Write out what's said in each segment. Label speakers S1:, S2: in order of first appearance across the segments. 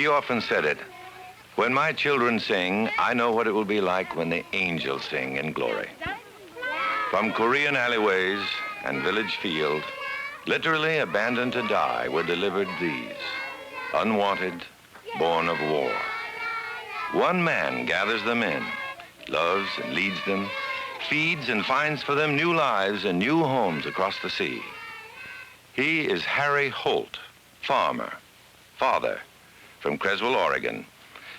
S1: He often said it, "When my children sing, I know what it will be like when the angels sing in glory." From Korean alleyways and village field, literally abandoned to die, were delivered these, unwanted, born of war. One man gathers them in, loves and leads them, feeds and finds for them new lives and new homes across the sea. He is Harry Holt, farmer, father, from Creswell, Oregon,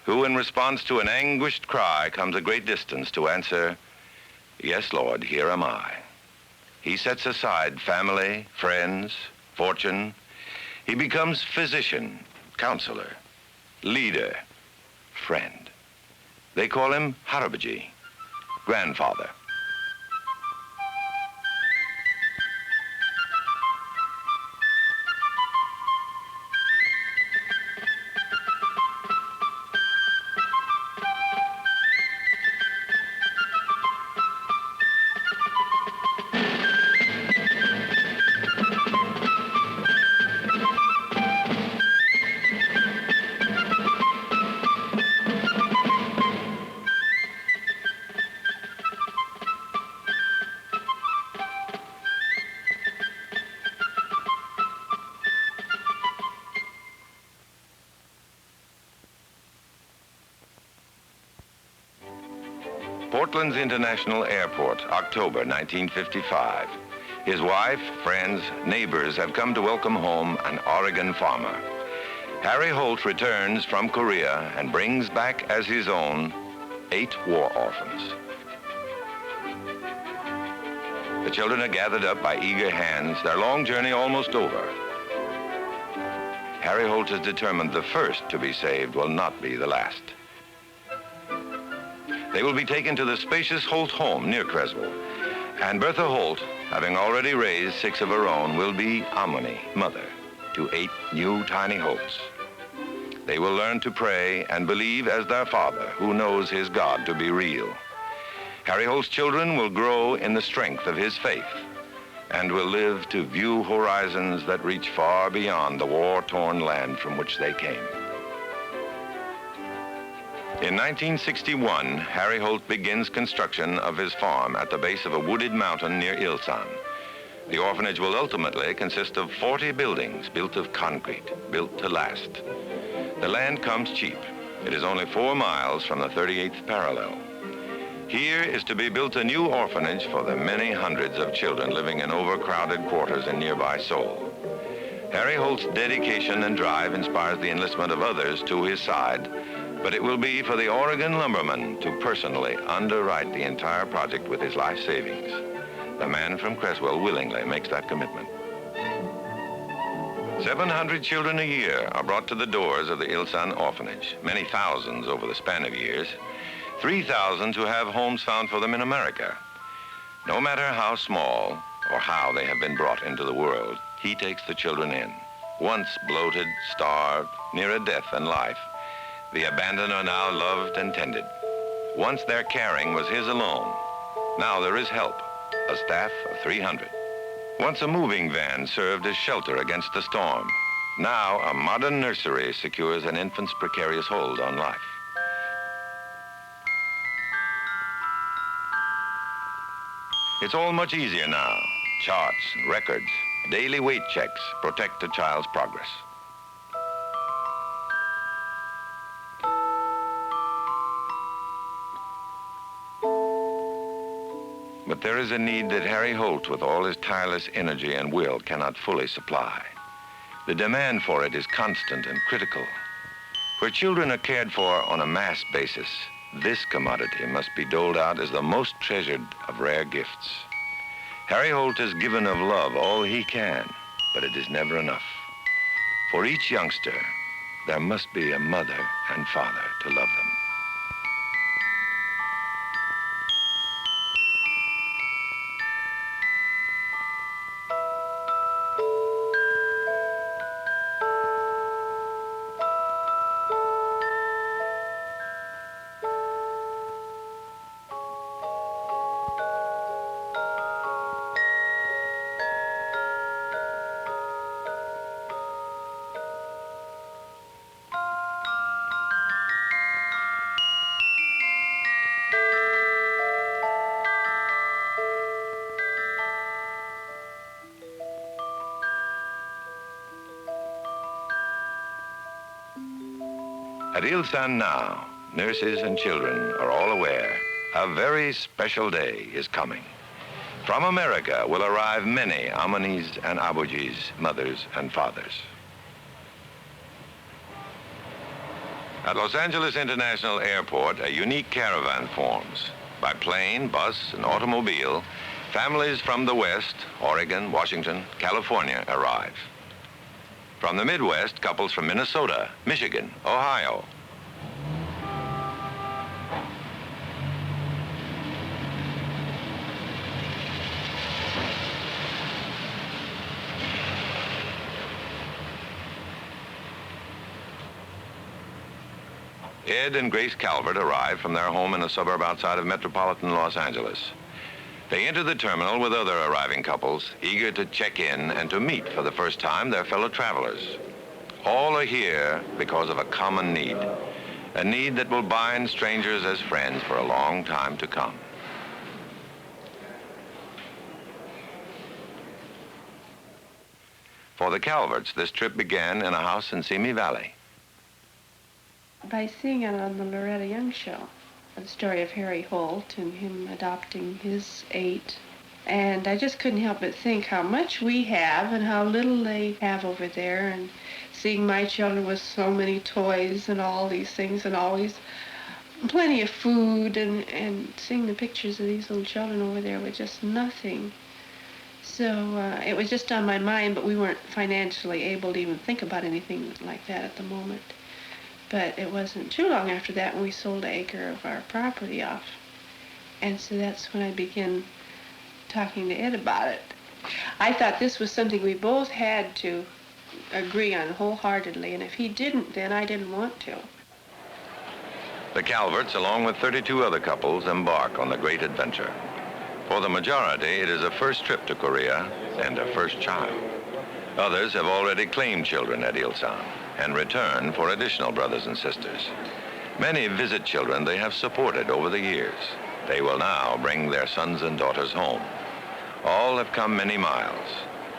S1: who in response to an anguished cry comes a great distance to answer, "Yes, Lord, here am I." He sets aside family, friends, fortune. He becomes physician, counselor, leader, friend. They call him Harabaji, grandfather. Portland's International Airport, October 1955. His wife, friends, neighbors have come to welcome home an Oregon farmer. Harry Holt returns from Korea and brings back as his own 8 war orphans. The children are gathered up by eager hands, their long journey almost over. Harry Holt is determined the first to be saved will not be the last. They will be taken to the spacious Holt home near Creswell. And Bertha Holt, having already raised 6 of her own, will be Amoni, mother, to 8 new tiny Holts. They will learn to pray and believe as their father, who knows his God to be real. Harry Holt's children will grow in the strength of his faith and will live to view horizons that reach far beyond the war-torn land from which they came. In 1961, Harry Holt begins construction of his farm at the base of a wooded mountain near Ilsan. The orphanage will ultimately consist of 40 buildings built of concrete, built to last. The land comes cheap. It is only 4 miles from the 38th parallel. Here is to be built a new orphanage for the many hundreds of children living in overcrowded quarters in nearby Seoul. Harry Holt's dedication and drive inspires the enlistment of others to his side, but it will be for the Oregon lumberman to personally underwrite the entire project with his life savings. The man from Creswell willingly makes that commitment. 700 children a year are brought to the doors of the Ilsan orphanage, many thousands over the span of years, 3,000 who have homes found for them in America. No matter how small or how they have been brought into the world, he takes the children in. Once bloated, starved, near a death in life, the abandoned are now loved and tended. Once their caring was his alone. Now there is help, a staff of 300. Once a moving van served as shelter against the storm. Now a modern nursery secures an infant's precarious hold on life. It's all much easier now. Charts and records, daily weight checks protect a child's progress. But there is a need that Harry Holt, with all his tireless energy and will, cannot fully supply. The demand for it is constant and critical. Where children are cared for on a mass basis, this commodity must be doled out as the most treasured of rare gifts. Harry Holt has given of love all he can, but it is never enough. For each youngster, there must be a mother and father to love them. At Ilsan now, nurses and children are all aware a very special day is coming. From America will arrive many Amanis and Abujis, mothers and fathers. At Los Angeles International Airport, a unique caravan forms. By plane, bus, and automobile, families from the West, Oregon, Washington, California arrive. From the Midwest, couples from Minnesota, Michigan, Ohio. Ed and Grace Calvert arrive from their home in a suburb outside of metropolitan Los Angeles. They enter the terminal with other arriving couples, eager to check in and to meet for the first time their fellow travelers. All are here because of a common need, a need that will bind strangers as friends for a long time to come. For the Calverts, this trip began in a house in Simi Valley.
S2: By seeing it on the Loretta Young show, the story of Harry Holt and him adopting his 8. And I just couldn't help but think how much we have and how little they have over there, and seeing my children with so many toys and all these things and always plenty of food, and seeing the pictures of these little children over there with just nothing. So it was just on my mind, but we weren't financially able to even think about anything like that at the moment. But it wasn't too long after that when we sold an acre of our property off. And so that's when I began talking to Ed about it. I thought this was something we both had to agree on wholeheartedly, and if he didn't, then I didn't want to.
S1: The Calverts, along with 32 other couples, embark on the great adventure. For the majority, it is a first trip to Korea and a first child. Others have already claimed children at Ilsan and return for additional brothers and sisters. Many visit children they have supported over the years. They will now bring their sons and daughters home. All have come many miles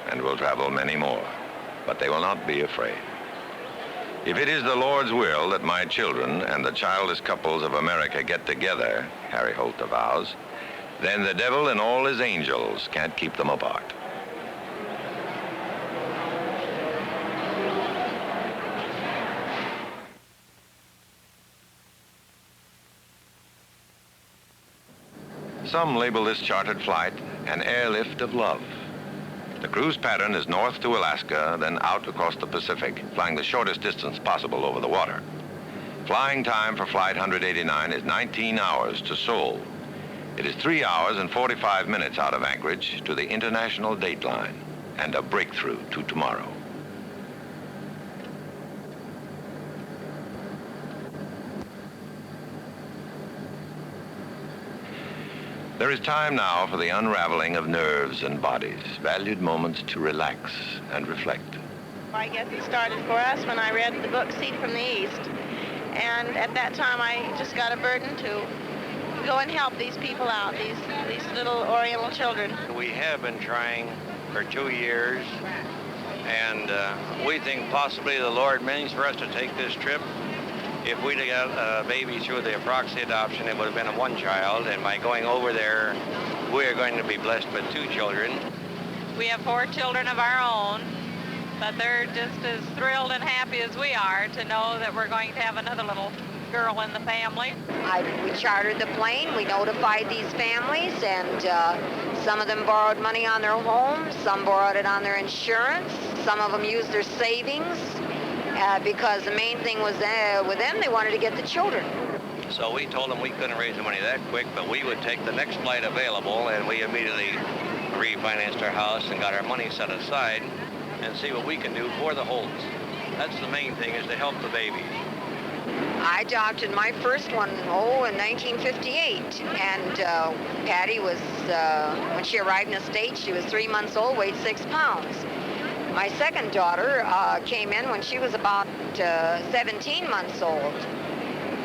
S1: and will travel many more, but they will not be afraid. If it is the Lord's will that my children and the childless couples of America get together, Harry Holt avows, then the devil and all his angels can't keep them apart. Some label this chartered flight an airlift of love. The cruise pattern is north to Alaska, then out across the Pacific, flying the shortest distance possible over the water. Flying time for Flight 189 is 19 hours to Seoul. It is 3 hours and 45 minutes out of Anchorage to the international dateline, and a breakthrough to tomorrow. There is time now for the unraveling of nerves and bodies, valued moments to relax and reflect.
S3: I guess it started for us when I read the book Seed from the East. And at that time, I just got a burden to go and help these people out, these little Oriental children.
S4: We have been trying for 2 years, and we think possibly the Lord means for us to take this trip. If we'd have got a baby through the proxy adoption, it would have been a 1 child, and by going over there, we are going to be blessed with 2 children.
S5: We have 4 children of our own, but they're just as thrilled and happy as we are to know that we're going to have another little girl in the family.
S6: We chartered the plane, we notified these families, and some of them borrowed money on their homes, some borrowed it on their insurance, some of them used their savings. Because the main thing was with them, they wanted to get the children.
S4: So we told them we couldn't raise the money that quick, but we would take the next flight available, and we immediately refinanced our house and got our money set aside and see what we can do for the Holts. That's the main thing, is to help the babies.
S6: I adopted my first one, in 1958, and Patty was, when she arrived in the States, she was 3 months old, weighed 6 pounds. My second daughter came in when she was about 17 months old.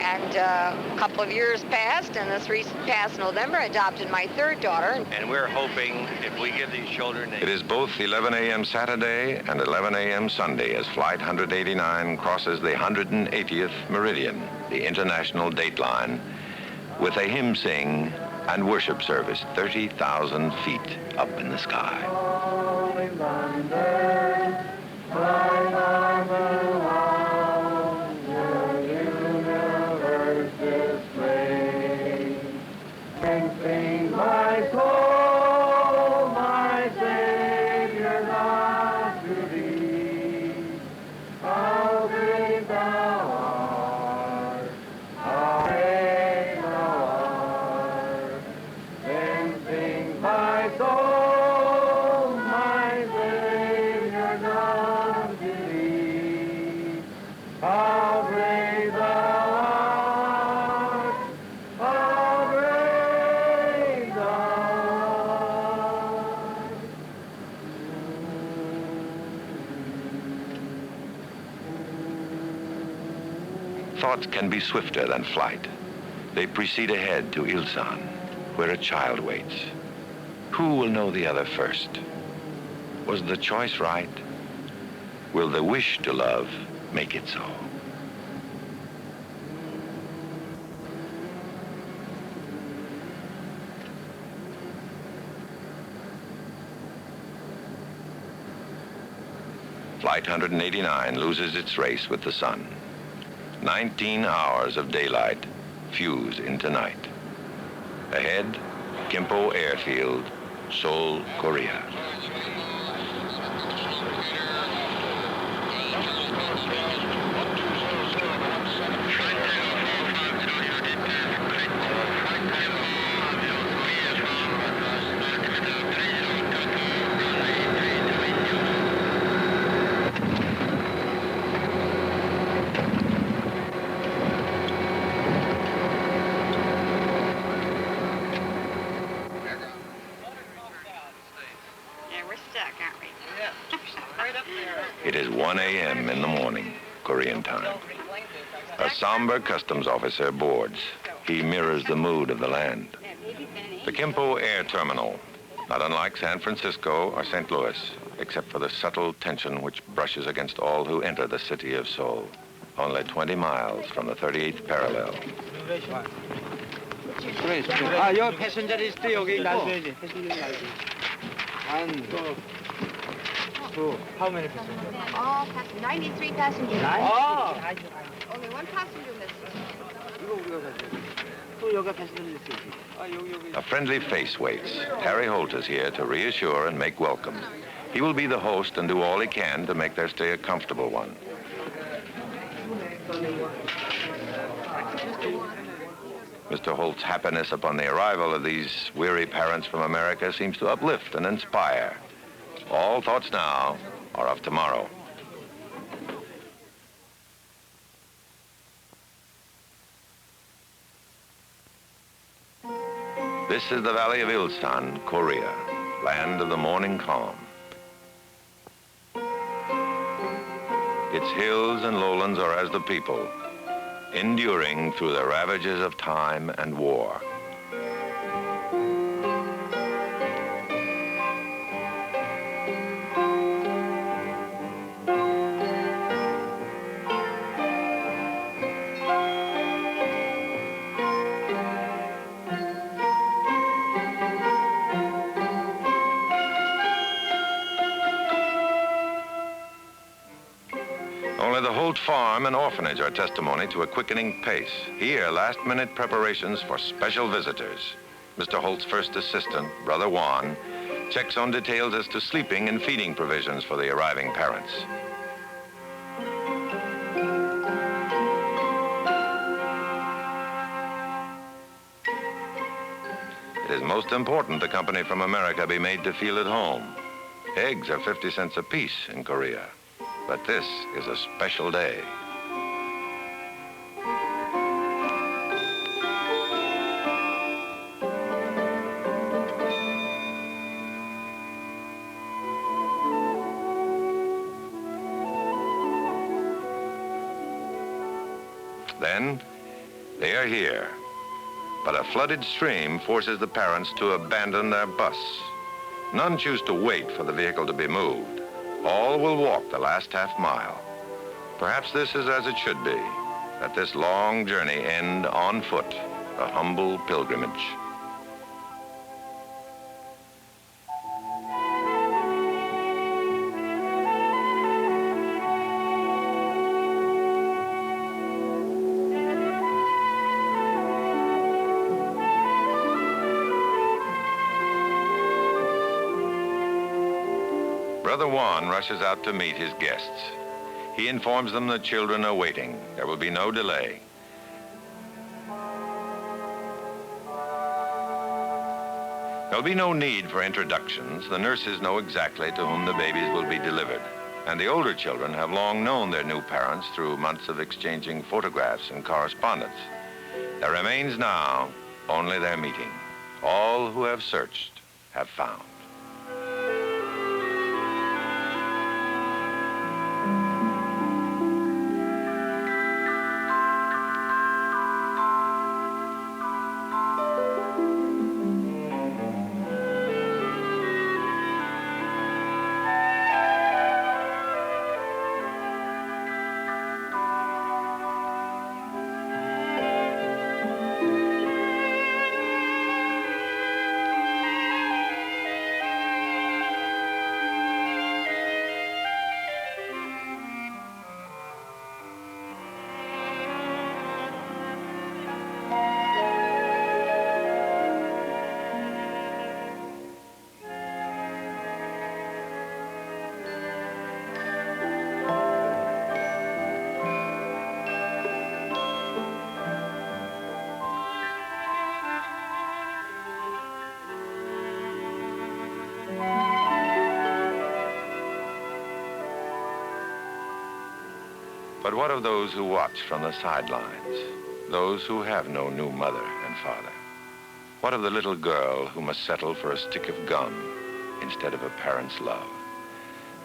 S6: And a couple of years passed, and this recent past November, I adopted my third daughter.
S4: And we're hoping if we give these children
S1: It is both 11 a.m. Saturday and 11 a.m. Sunday as Flight 189 crosses the 180th meridian, the international date line, with a hymn sing and worship service 30,000 feet up in the sky.
S7: Holy London, my marvel on the universe display. And sing my soul, my Savior, God to thee. How great thou art, how great thou art. Then sing my soul, my Savior, God to thee. How great thou art, how great thou art.
S1: Thoughts can be swifter than flight. They proceed ahead to Ilsan, where a child waits. Who will know the other first? Was the choice right? Will the wish to love make it so? Flight 189 loses its race with the sun. 19 hours of daylight fuse into night. Ahead, Gimpo Airfield, Seol, Korea. It is 1 a.m. in the morning, Korean time. A somber customs officer boards. He mirrors the mood of the land. The Gimpo Air Terminal, not unlike San Francisco or St. Louis, except for the subtle tension which brushes against all who enter the city of Seoul, only 20 miles from the 38th parallel.
S8: 여 패센저 리스트 여기 있고. How many passengers?
S9: All 93 passengers. Only one passenger missing.
S8: 또 여기 패센저 리스트 여기.
S1: A friendly face waits. Harry Holt is here to reassure and make welcome. He will be the host and do all he can to make their stay a comfortable one. Mr. Holt's happiness upon the arrival of these weary parents from America seems to uplift and inspire. All thoughts now are of tomorrow. This is the valley of Ilsan, Korea, land of the morning calm. Its hills and lowlands are as the people, enduring through the ravages of time and war. Only the Holt Farm and Orphanage are testimony to a quickening pace. Here, last-minute preparations for special visitors. Mr. Holt's first assistant, Brother Juan, checks on details as to sleeping and feeding provisions for the arriving parents. It is most important the company from America be made to feel at home. Eggs are 50 cents apiece in Korea. But this is a special day. Then, They are here, but a flooded stream forces the parents to abandon their bus. None choose to wait for the vehicle to be moved. All will walk the last half mile. Perhaps this is as it should be, that this long journey end on foot, a humble pilgrimage. Brother Juan rushes out to meet his guests. He informs them the children are waiting. There will be no delay. There'll be no need for introductions. The nurses know exactly to whom the babies will be delivered. And the older children have long known their new parents through months of exchanging photographs and correspondence. There remains now only their meeting. All who have searched have found. But what of those who watch from the sidelines? Those who have no new mother and father? What of the little girl who must settle for a stick of gum instead of a parent's love?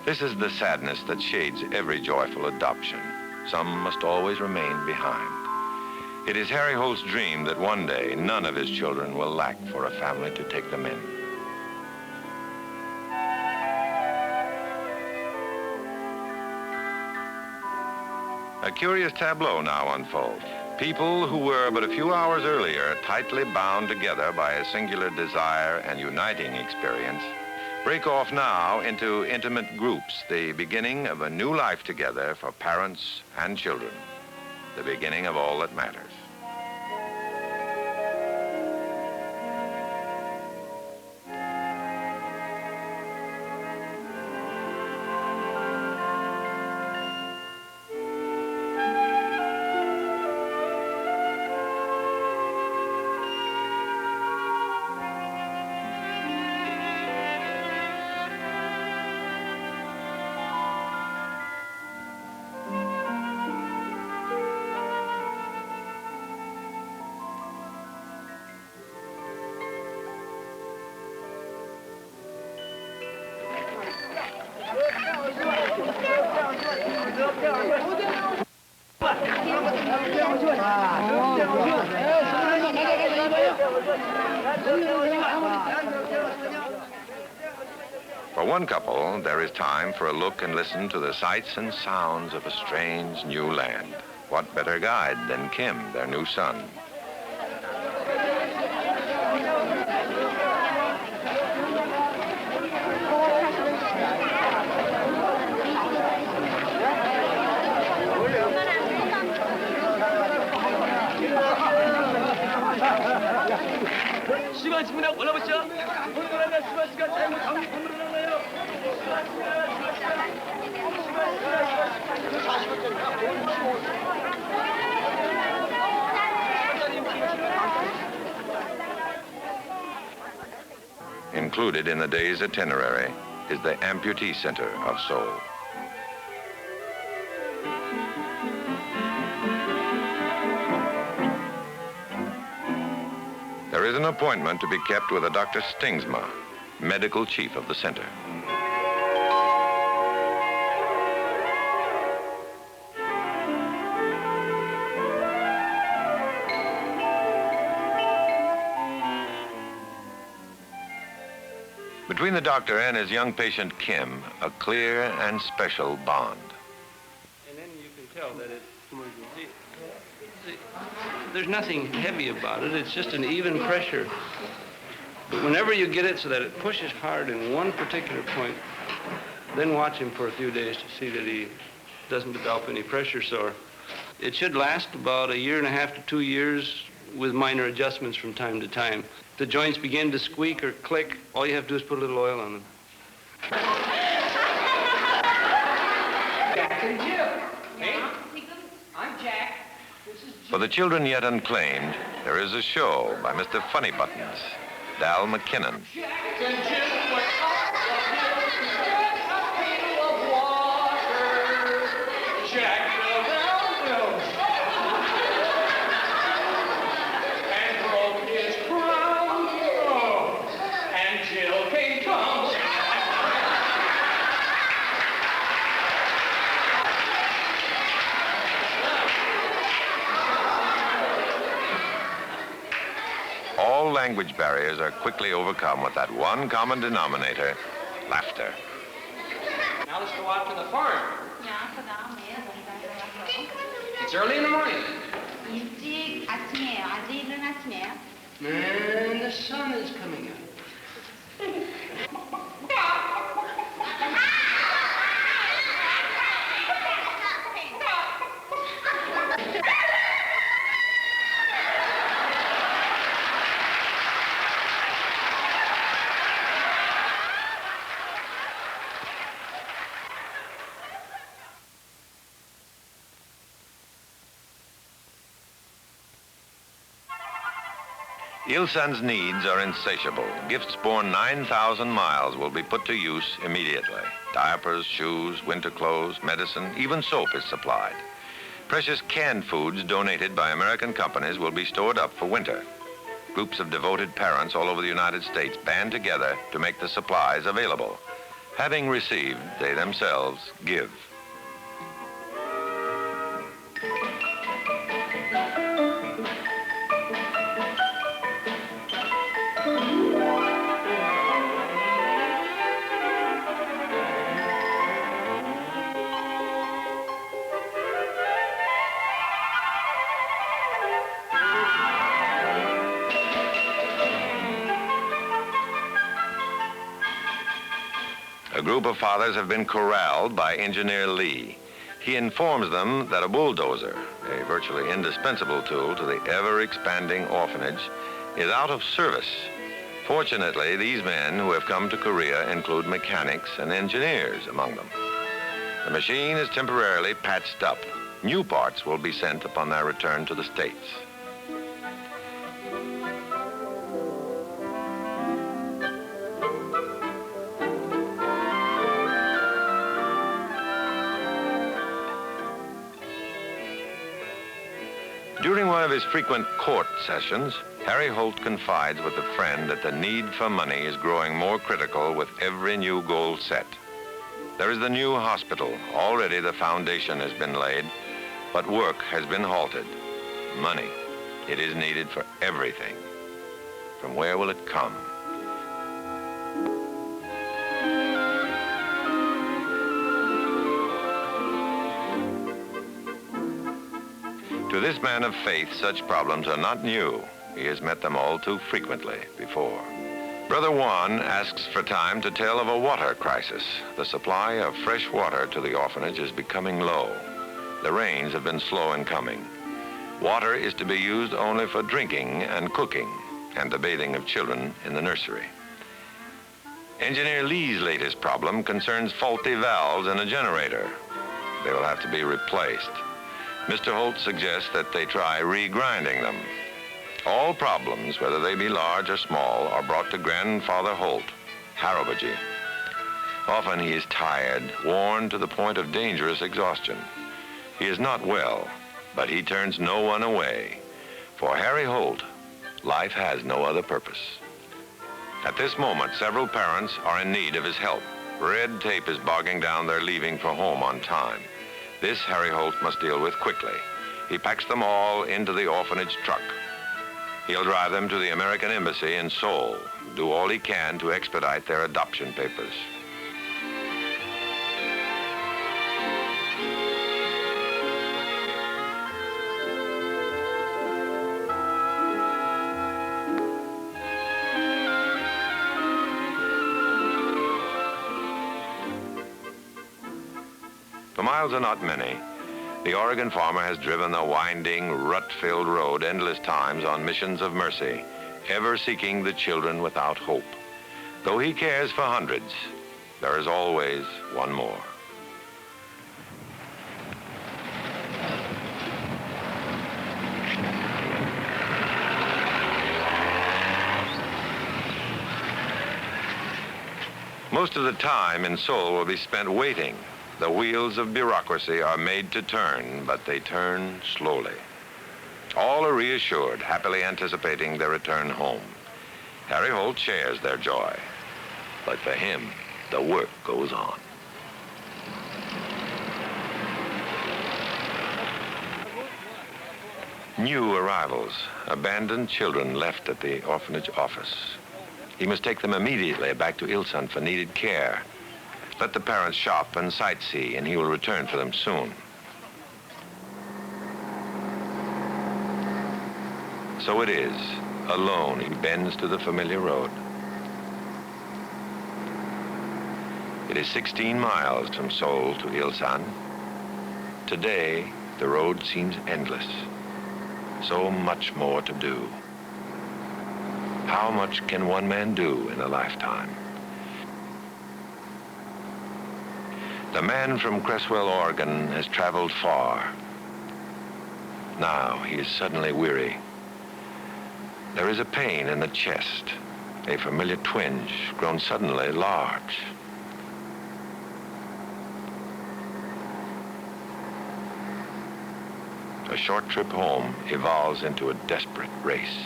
S1: This is the sadness that shades every joyful adoption. Some must always remain behind. It is Harry Holt's dream that one day none of his children will lack for a family to take them in. A curious tableau now unfolds. People who were but a few hours earlier tightly bound together by a singular desire and uniting experience break off now into intimate groups, the beginning of a new life together for parents and children, the beginning of all that matters. For one couple, there is time for a look and listen to the sights and sounds of a strange new land. What better guide than Kim, their new son? Included in the day's itinerary is the amputee center of Seoul. There is an appointment to be kept with a Dr. Stingsma, medical chief of the center. Between the doctor and his young patient, Kim, a clear and special bond.
S10: And then you can tell that there's nothing heavy about it. It's just an even pressure. But whenever you get it so that it pushes hard in one particular point, then watch him for a few days to see that he doesn't develop any pressure sore. It should last about 1.5 to 2 years with minor adjustments from time to time. If the joints begin to squeak or click, all you have to do is put a little oil on them.
S8: Jack and Jill. Hey, I'm Jack. This is Jill.
S1: For the children yet unclaimed, there is a show by Mr. Funny Buttons, Dal McKinnon.
S8: Jack and Jill went up the hill, a pail of water. Jack fell down and broke his crown. Oh, and Jill came tumbling.
S1: All language barriers are quickly overcome with that one common denominator, laughter.
S8: Now let's go out to the farm. It's early in the morning.
S9: 일찍 아침이에요. 아직 이른 아침이에요.
S8: And the sun is coming up.
S1: Ilsan's needs are insatiable. Gifts born 9,000 miles will be put to use immediately. Diapers, shoes, winter clothes, medicine, even soap is supplied. Precious canned foods donated by American companies will be stored up for winter. Groups of devoted parents all over the United States band together to make the supplies available. Having received, they themselves give. A group of fathers have been corralled by Engineer Lee. He informs them that a bulldozer, a virtually indispensable tool to the ever-expanding orphanage, is out of service. Fortunately, these men who have come to Korea include mechanics and engineers among them. The machine is temporarily patched up. New parts will be sent upon their return to the States. During one of his frequent court sessions, Harry Holt confides with a friend that the need for money is growing more critical with every new goal set. There is the new hospital. Already the foundation has been laid, but work has been halted. Money. It is needed for everything. From where will it come? To this man of faith, such problems are not new. He has met them all too frequently before. Brother Juan asks for time to tell of a water crisis. The supply of fresh water to the orphanage is becoming low. The rains have been slow in coming. Water is to be used only for drinking and cooking, and the bathing of children in the nursery. Engineer Lee's latest problem concerns faulty valves in a generator. They will have to be replaced. Mr. Holt suggests that they try regrinding them. All problems, whether they be large or small, are brought to Grandfather Holt, Harabaji. Often he is tired, worn to the point of dangerous exhaustion. He is not well, but he turns no one away. For Harry Holt, life has no other purpose. At this moment, several parents are in need of his help. Red tape is bogging down their leaving for home on time. This Harry Holt must deal with quickly. He packs them all into the orphanage truck. He'll drive them to the American Embassy in Seoul, do all he can to expedite their adoption papers. The miles are not many. The Oregon farmer has driven the winding, rut-filled road endless times on missions of mercy, ever seeking the children without hope. Though he cares for hundreds, there is always one more. Most of the time in Seoul will be spent waiting. The wheels of bureaucracy are made to turn, but they turn slowly. All are reassured, happily anticipating their return home. Harry Holt shares their joy, but for him, the work goes on. New arrivals, abandoned children left at the orphanage office. He must take them immediately back to Ilsan for needed care. Let the parents shop and sightsee, and he will return for them soon. So it is, alone, he bends to the familiar road. It is 16 miles from Seoul to Ilsan. Today, the road seems endless. So much more to do. How much can one man do in a lifetime? The man from Creswell, Oregon, has traveled far. Now he is suddenly weary. There is a pain in the chest, a familiar twinge grown suddenly large. A short trip home evolves into a desperate race.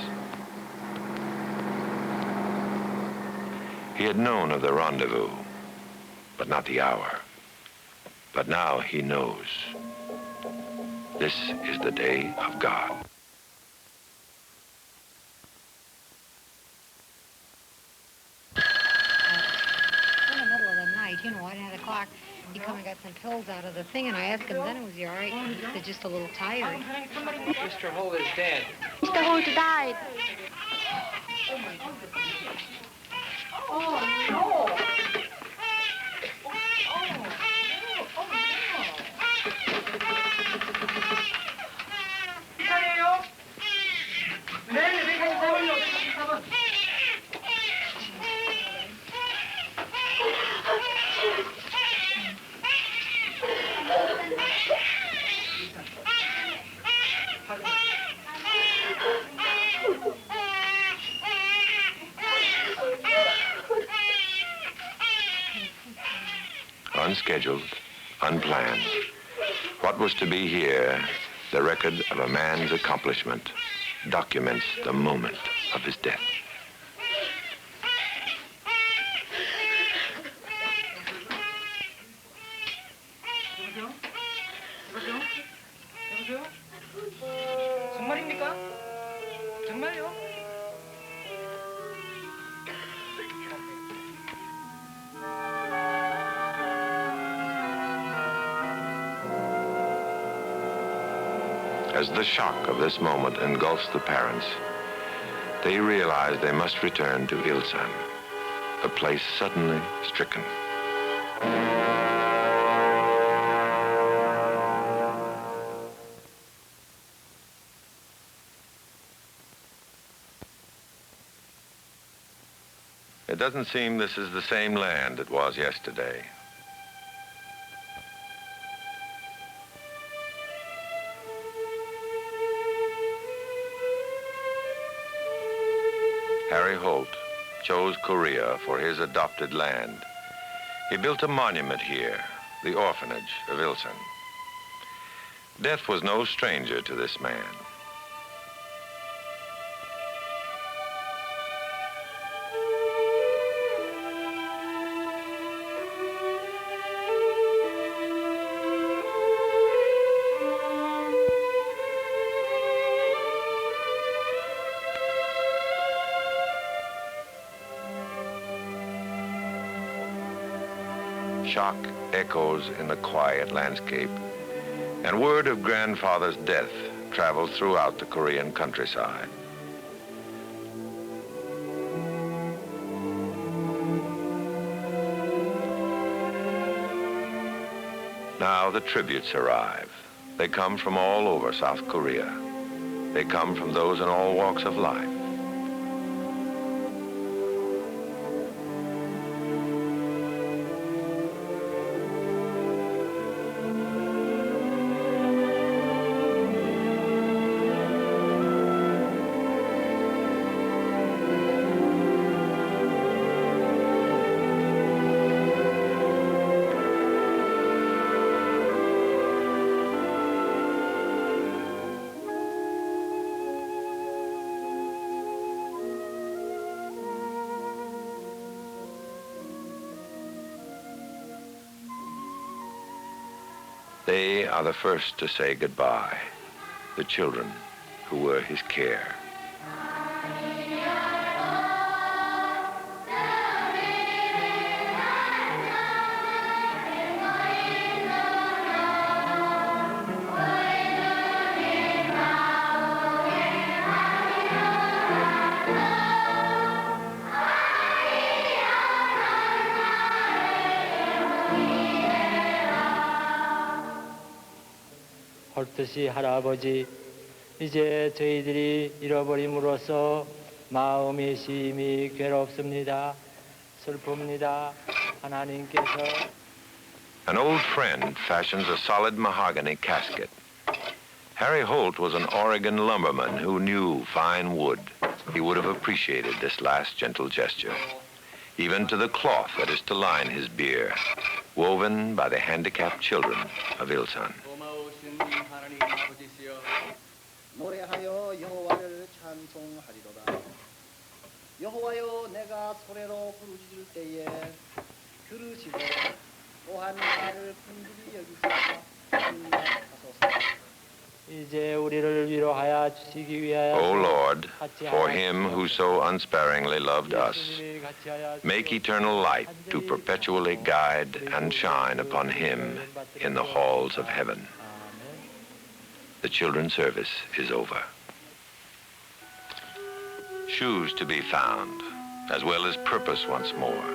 S1: He had known of the rendezvous, but not the hour. But now he knows. This is the day of God.
S11: In the middle of the night, you know, at 8 o'clock, he come and got some pills out of the thing, and I asked him then, was he all right? And he said, just a little tired.
S10: Mr. Holt is dead.
S3: Mr. Holt died.
S8: Oh, no.
S1: Unscheduled, unplanned. What was to be here, the record of a man's accomplishment, documents the moment of his death.
S8: 정말입니까? 정말요?
S1: As the shock of this moment engulfs the parents, they realize they must return to Ilsan, a place suddenly stricken. It doesn't seem this is the same land it was yesterday. Harry Holt chose Korea for his adopted land. He built a monument here, the Orphanage of Ilsan. Death was no stranger to this man. Shock echoes in the quiet landscape, and word of grandfather's death travels throughout the Korean countryside. Now the tributes arrive. They come from all over South Korea. They come from those in all walks of life. They are the first to say goodbye, the children who were his care.
S12: 홀트씨 할아버지, 이제 저희들이 잃어버림으로써 마음이 심히 괴롭습니다. 슬픕니다. 하나님께서
S1: An old friend fashions a solid mahogany casket. Harry Holt was an Oregon lumberman who knew fine wood. He would have appreciated this last gentle gesture, even to the cloth that is to line his bier, woven by the handicapped children of Ilsan.
S8: 하나님 아버지시여 노래하여 여호와를 찬송하리로다. 여호와여 내가 소리로 부르짖을 때에 들으시고 또한 나를 긍휼히 여기사 인도하소서.
S12: 이제 우리를 위로하여 주시기 위하여
S1: O Lord, for him who so unsparingly loved us, make eternal light to perpetually guide and shine upon him in the halls of heaven. The children's service is over. Shoes to be found, as well as purpose once more.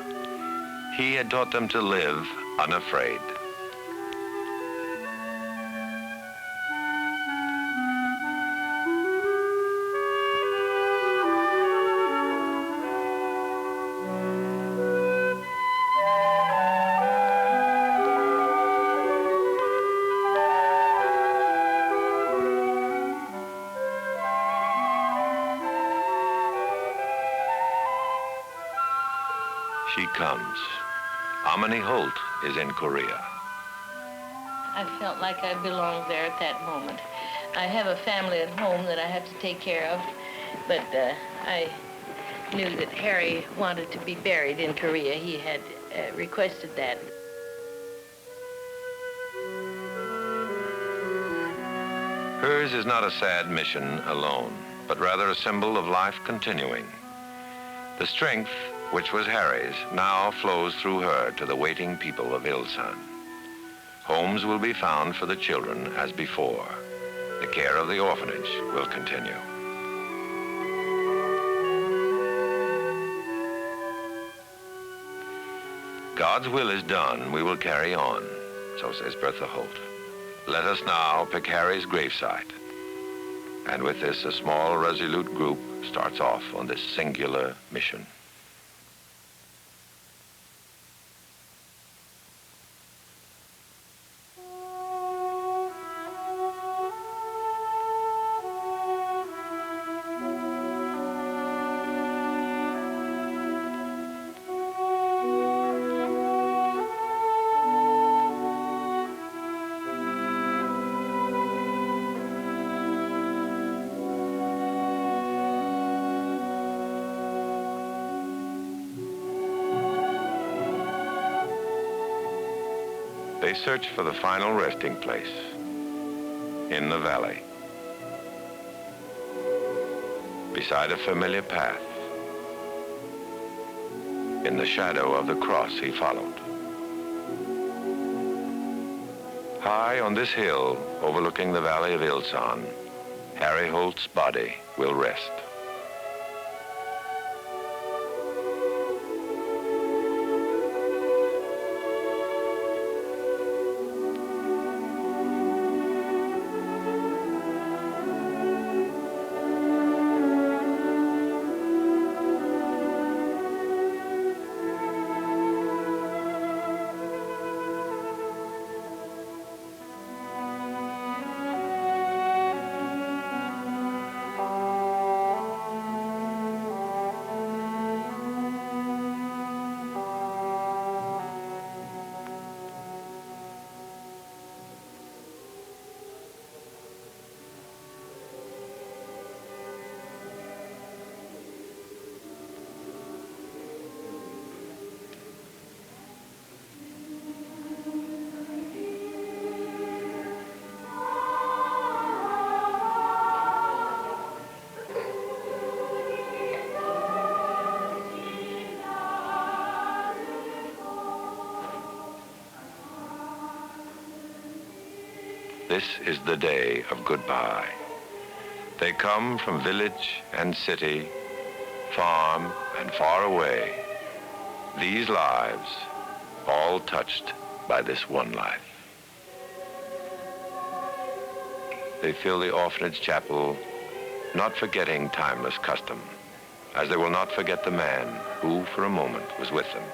S1: He had taught them to live unafraid. She comes. Holt is in Korea.
S13: I felt like I belonged there at that moment. I have a family at home that I have to take care of, but I knew that Harry wanted to be buried in Korea. He had requested that.
S1: Hers is not a sad mission alone, but rather a symbol of life continuing. The strength which was Harry's, now flows through her to the waiting people of Ilsan. Homes will be found for the children as before. The care of the orphanage will continue. God's will is done, we will carry on, so says Bertha Holt. Let us now pick Harry's gravesite. And with this, a small, resolute group starts off on this singular mission. They search for the final resting place in the valley, beside a familiar path, in the shadow of the cross he followed. High on this hill, overlooking the valley of Ilsan, Harry Holt's body will rest. This is the day of goodbye. They come from village and city, farm and far away. These lives, all touched by this one life. They fill the orphanage chapel, not forgetting timeless custom, as they will not forget the man who, for a moment, was with them.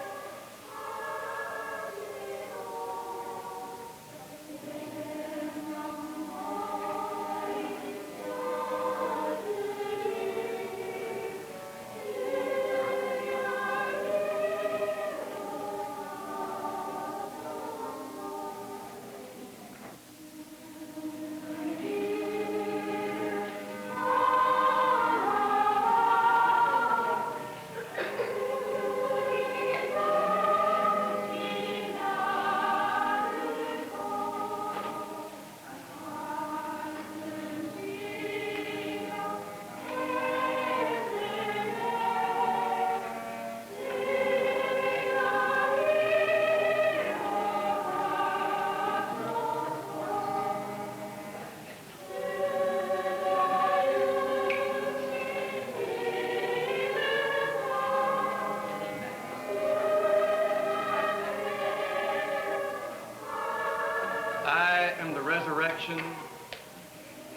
S14: I am the resurrection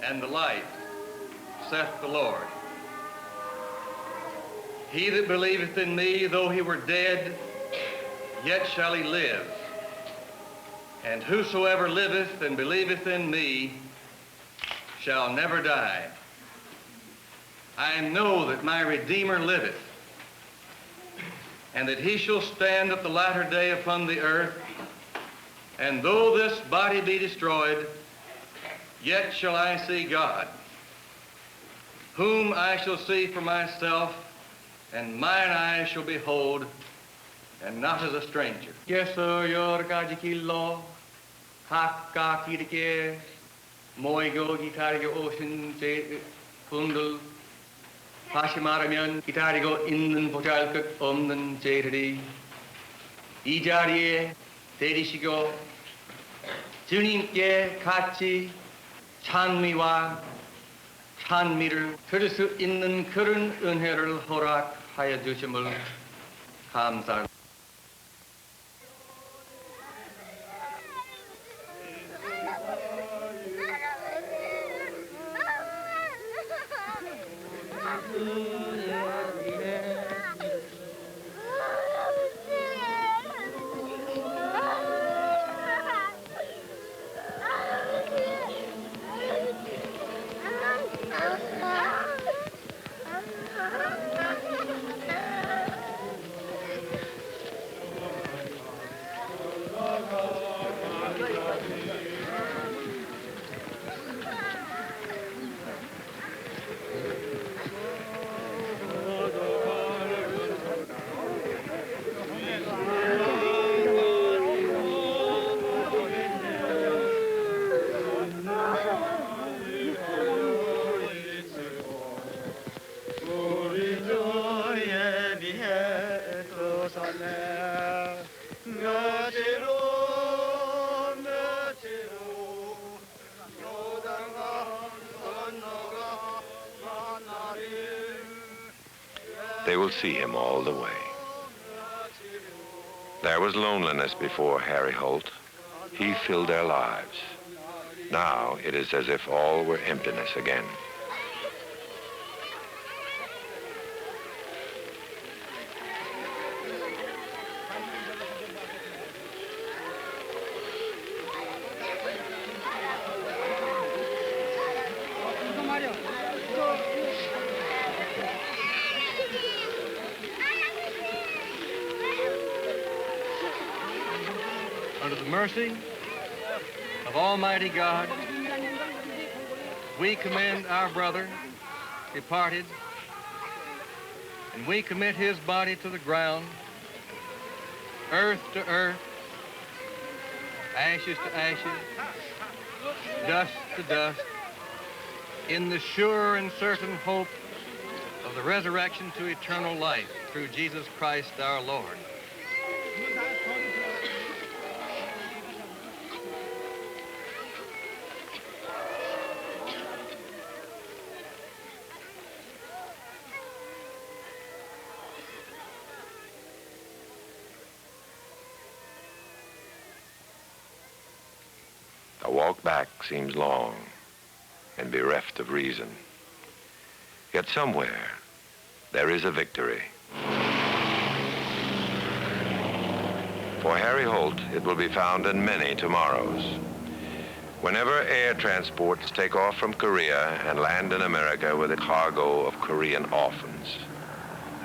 S14: and the life, saith the Lord. He that believeth in me, though he were dead, yet shall he live. And whosoever liveth and believeth in me shall never die. I know that my Redeemer liveth, and that he shall stand at the latter day upon the earth. And though this body be destroyed, yet shall I see God, whom I shall see for myself, and mine eyes shall behold, and not as a stranger. Yeso yorgaji killo, hakka kirke, moigo gitarigo ocean je kundal, Pashimaramian gitarigo innen pojalkut omnen jetadi, ijarie, 데리시고 주님께 같이 찬미와 찬미를 들을 수 있는 그런 은혜를 허락하여 주심을 감사합니다.
S7: 나체로
S1: they will see him all the way. There was loneliness before Harry Holt. He filled their lives. Now it is as if all were emptiness again.
S14: Under the mercy of Almighty God, we commend our brother departed, and we commit his body to the ground, earth to earth, ashes to ashes, dust to dust, in the sure and certain hope of the resurrection to eternal life through Jesus Christ our Lord.
S1: The walk back seems long and bereft of reason. Yet somewhere there is a victory. For Harry Holt, it will be found in many tomorrows. Whenever air transports take off from Korea and land in America with a cargo of Korean orphans,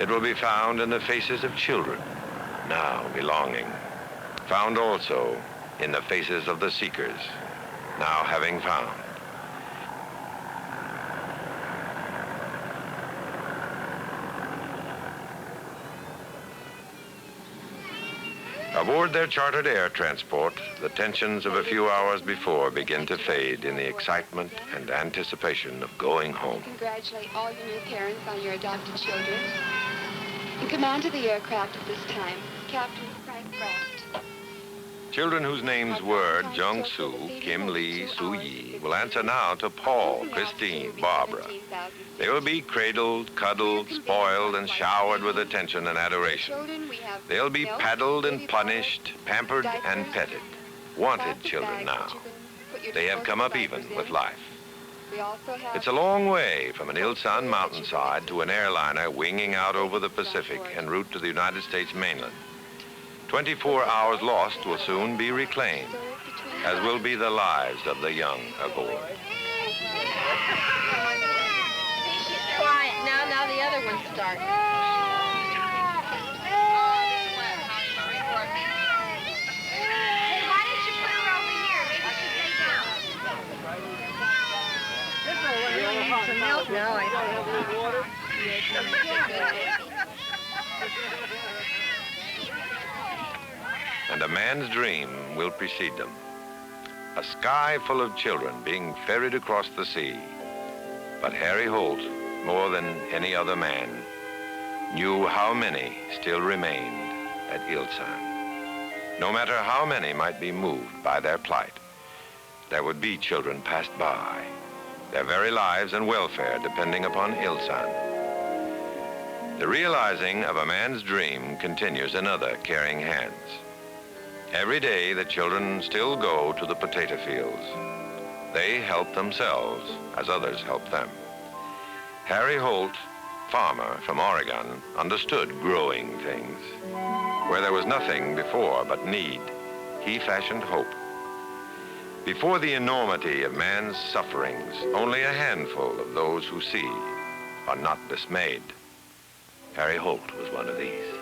S1: it will be found in the faces of children, now belonging. Found also in the faces of the seekers, now having found. Aboard their chartered air transport, the tensions of a few hours before begin to fade in the excitement and anticipation of going home.
S15: Congratulate all your new parents on your adopted children. In command of the aircraft at this time, Captain Frank Braft.
S1: Children whose names were Jung-soo, Kim Lee, Soo-yi will answer now to Paul, Christine, Barbara. They will be cradled, cuddled, spoiled, and showered with attention and adoration. They'll be paddled and punished, pampered and petted. Wanted children now. They have come up even with life. It's a long way from an Ilsan mountainside to an airliner winging out over the Pacific en route to the United States mainland. 24 hours lost will soon be reclaimed, as will be the lives of the young aboard.
S15: Quiet. Now the other ones start. Hey, why didn't you put her over here? Maybe she'd lay down. This one really needs some milk. No, I don't.
S1: And a man's dream will precede them. A sky full of children being ferried across the sea. But Harry Holt, more than any other man, knew how many still remained at Ilsan. No matter how many might be moved by their plight, there would be children passed by, their very lives and welfare depending upon Ilsan. The realizing of a man's dream continues in other caring hands. Every day, the children still go to the potato fields. They help themselves as others help them. Harry Holt, farmer from Oregon, understood growing things. Where there was nothing before but need, he fashioned hope. Before the enormity of man's sufferings, only a handful of those who see are not dismayed. Harry Holt was one of these.